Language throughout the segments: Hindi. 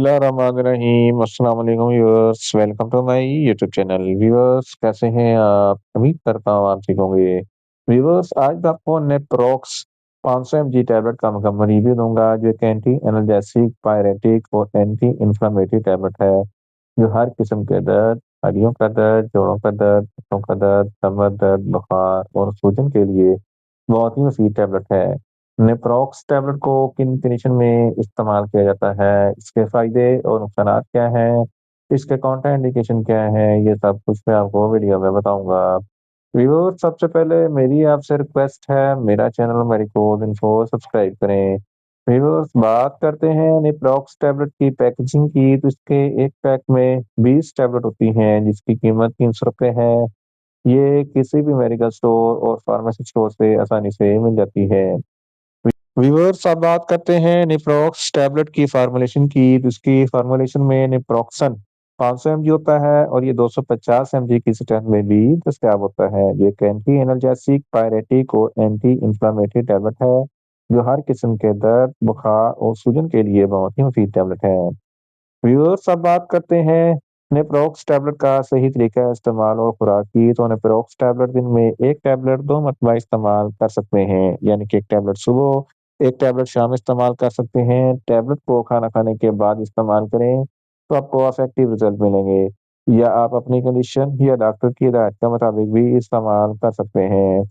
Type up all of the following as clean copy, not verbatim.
बिस्मिल्लाहिर्रहमानिर्रहीम। अस्सलाम वालेकुम viewers, welcome to my YouTube channel. Viewers कैसे हैं आप? उम्मीद करता हूँ आप ठीक होंगे। व्यूअर्स आज मैं आपको नेप्रोक्स 500 mg टैबलेट का मुकम्मल रिव्यू दूंगा, जो एक एंटी एनर्जेसिक, पायरेटिक और एंटी इंफ्लेमेटरी टैबलेट है, जो हर किस्म के दर्द, हड्डियों का दर्द, जोड़ों का दर्द, पट्टों का दर्द, कमर दर्द, बुखार और सूजन के लिए बहुत ही मुफीद टैबलेट है। नेप्रोक्स टैबलेट को किन कंडीशन में इस्तेमाल किया जाता है, इसके फायदे और नुकसानात क्या हैं, इसके काउंटर इंडिकेशन क्या है, ये सब कुछ मैं आपको वीडियो में बताऊंगा। व्यूअर्स सबसे पहले मेरी आपसे रिक्वेस्ट है, मेरा चैनल मेडिकोज इन्फो सब्सक्राइब करें। व्यूअर्स बात करते हैं नेप्रोक्स टैबलेट की पैकेजिंग की, तो इसके एक पैक में 20 टैबलेट होती हैं, जिसकी कीमत 300 रुपये है। ये किसी भी मेडिकल स्टोर और फार्मेसी स्टोर से आसानी से मिल जाती है। व्यूअर्स अब बात करते हैं नेप्रोक्स टैबलेट की फार्मूलेशन की, तो इसकी फार्मूलेशन में नेप्रोक्सन 500 mg होता है और ये 250 mg की स्ट्रेंथ में भी दस्तियाब होता है। ये एक एंटी एनर्जेसिक, पायरेटिक और एंटी इंफ्लेमेटरी टैबलेट है, जो हर किस्म के दर्द, बुखार और सूजन के लिए बहुत ही मुफीद टैबलेट है। व्यूअर्स अब बात करते हैं नेप्रोक्स टैबलेट का सही तरीका है इस्तेमाल और खुराक की, तो नेप्रोक्स टैबलेट दिन में एक टैबलेट 2 मरतबा इस्तेमाल कर सकते हैं, यानी कि एक टैबलेट सुबह, एक टैबलेट शाम इस्तेमाल कर सकते हैं। टैबलेट को खाना खाने के बाद इस्तेमाल करें तो आपको इफेक्टिव रिजल्ट मिलेंगे, या आप अपनी कंडीशन या डॉक्टर की हिदायत के मुताबिक भी इस्तेमाल कर सकते हैं।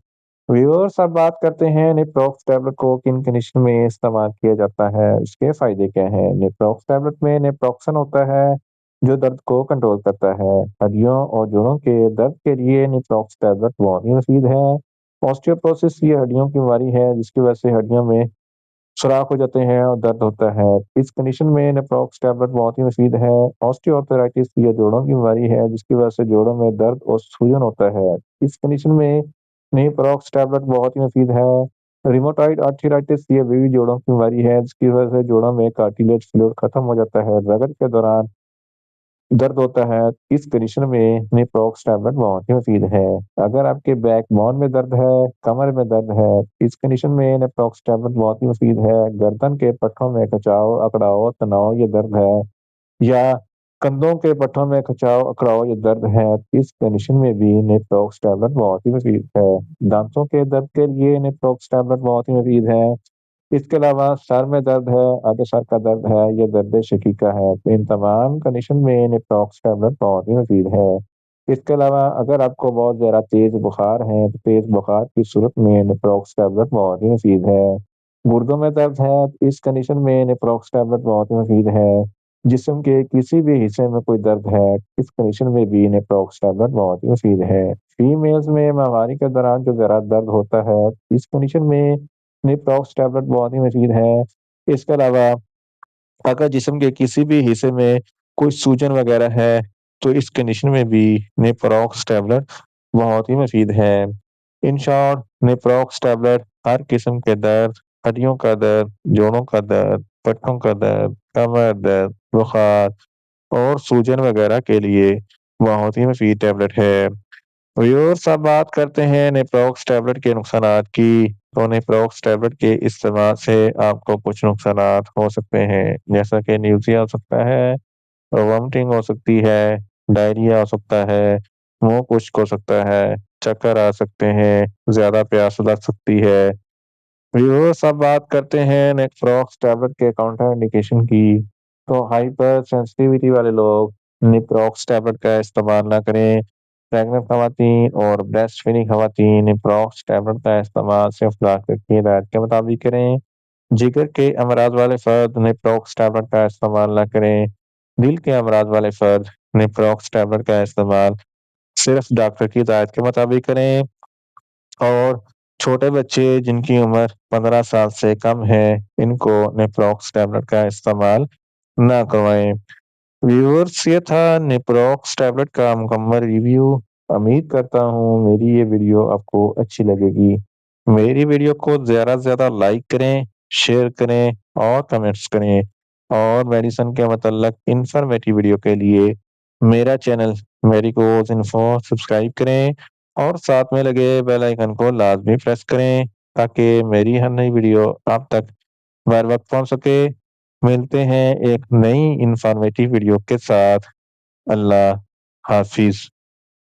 व्यूअर्स अब बात करते हैं नेप्रोक्स टैबलेट को किन कंडीशन में इस्तेमाल किया जाता है, इसके फायदे क्या हैं। नेप्रोक्स टैबलेट में नेप्रोक्सन होता है, जो दर्द को कंट्रोल करता है। हड्डियों और जोड़ों के दर्द के लिए नेप्रोक्स टैबलेट बहुत ही मुफीद है। ऑस्टियोपोरोसिस ये हड्डियों की बीमारी है, जिसकी वजह से हड्डियों में सुराख हो जाते हैं और दर्द होता है। इस कंडीशन में नेप्रोक्स टैबलेट बहुत ही मुफीद है। ऑस्टियोआर्थराइटिस ये जोड़ों की बीमारी है, जिसकी वजह से जोड़ों में दर्द और सूजन होता है। इस कंडीशन में नेप्रोक्स टैबलेट बहुत ही मुफीद है। रिमोटॉइड आर्थराइटिस ये भी जोड़ों की बीमारी है, जिसकी वजह से जोड़ों में कार्टिलेज फ्लूइड खत्म हो जाता है, रगड़ के दौरान दर्द होता है। इस कंडीशन में नेप्रोक्स टैबलेट बहुत ही मुफीद है। अगर आपके बैक बोन में दर्द है, कमर में दर्द है, इस कंडीशन में नेप्रोक्स टैबलेट बहुत ही मुफीद है। गर्दन के पट्टों में खिंचाव, अकड़ाव, तनाव ये दर्द है, या कंधों के पट्टों में खिंचाव, अकड़ाव या दर्द है, इस कंडीशन में भी नेप्रोक्स टैबलेट बहुत ही मुफीद है। दांतों के दर्द के लिए नेप्रोक्स टैबलेट बहुत ही मुफीद है। इसके अलावा सर में दर्द है, आधे सर का दर्द है, या दर्द शकीका है, तो इन तमाम कंडीशन में नेप्रोक्स टैबलेट बहुत ही मुफीद है। इसके अलावा अगर आपको बहुत ज़्यादा तेज बुखार है, तो तेज बुखार की सूरत में नेप्रोक्स टैबलेट बहुत ही मुफीद है। गुर्दों में दर्द है, तो इस कंडीशन में नेप्रोक्स टैबलेट बहुत ही मुफीद है। जिस्म के किसी भी हिस्से में कोई दर्द है, इस कंडीशन में भी नेप्रोक्स टैबलेट बहुत ही मुफीद है। फीमेल्स में माहवारी के दौरान जो ज़रा दर्द होता है, इस कंडीशन में नेप्रोक्स टैबलेट बहुत ही मुफीद है। इसके अलावा अगर जिस्म के किसी भी हिस्से में कोई सूजन वगैरह है, तो इस कंडीशन में भी नेप्रोक्स टैबलेट बहुत ही मुफीद है। इन शॉर्ट नेप्रोक्स टैबलेट हर किस्म के दर्द, हड्डियों का दर्द, जोड़ों का दर्द, पट्टों का दर्द, कमर दर्द, बुखार और सूजन वगैरह के लिए बहुत ही मुफीद टैबलेट है। व्यूअर्स अब बात करते हैं नेप्रोक्स टैबलेट के नुकसानात की, तो नेप्रोक्स टैबलेट के इस्तेमाल से आपको कुछ नुकसानात हो सकते हैं, जैसा कि न्यूज़िया हो सकता है, वोमिटिंग हो सकती है, डायरिया हो सकता है, मुंह खुश्क हो सकता है, चक्कर आ सकते हैं, ज्यादा प्यास लग सकती है। व्यूअर्स अब बात करते हैं नेप्रोक्स टैबलेट के काउंटर इंडिकेशन की, तो हाइपर सेंसिटिविटी वाले लोग नेप्रोक्स टैबलेट का इस्तेमाल ना करें। प्रेग्नेंट खवातीन और ब्रेस्ट फीडिंग खवातीन नेप्रोक्स टैबलेट का इस्तेमाल सिर्फ डॉक्टर की हिदायत के मुताबिक करें। जिगर के अमराज वाले फर्द नेप्रोक्स टैबलेट का इस्तेमाल ना करें। दिल के अमराज वाले फर्द नेप्रोक्स टैबलेट का इस्तेमाल सिर्फ डॉक्टर की हिदायत के मुताबिक करें। और छोटे बच्चे जिनकी उम्र 15 साल से कम है, इनको नेप्रोक्स टैबलेट का इस्तेमाल ना करवाएं। व्यूअर्स ये था नेप्रोक्स टैबलेट का मुकम्मल रिव्यू। उम्मीद करता हूँ मेरी ये वीडियो आपको अच्छी लगेगी। मेरी वीडियो को ज़्यादा से ज़्यादा लाइक करें, शेयर करें और कमेंट्स करें। और मेडिसिन के मतलब इंफॉर्मेटिव वीडियो के लिए मेरा चैनल मेडिकोज इन्फो सब्सक्राइब करें और साथ में लगे बेल आइकन को लाजमी प्रेस करें, ताकि मेरी हर नई वीडियो आप तक बर वक्त पहुंच सके। मिलते हैं एक नई इन्फॉर्मेटिव वीडियो के साथ। अल्लाह हाफ़िज़।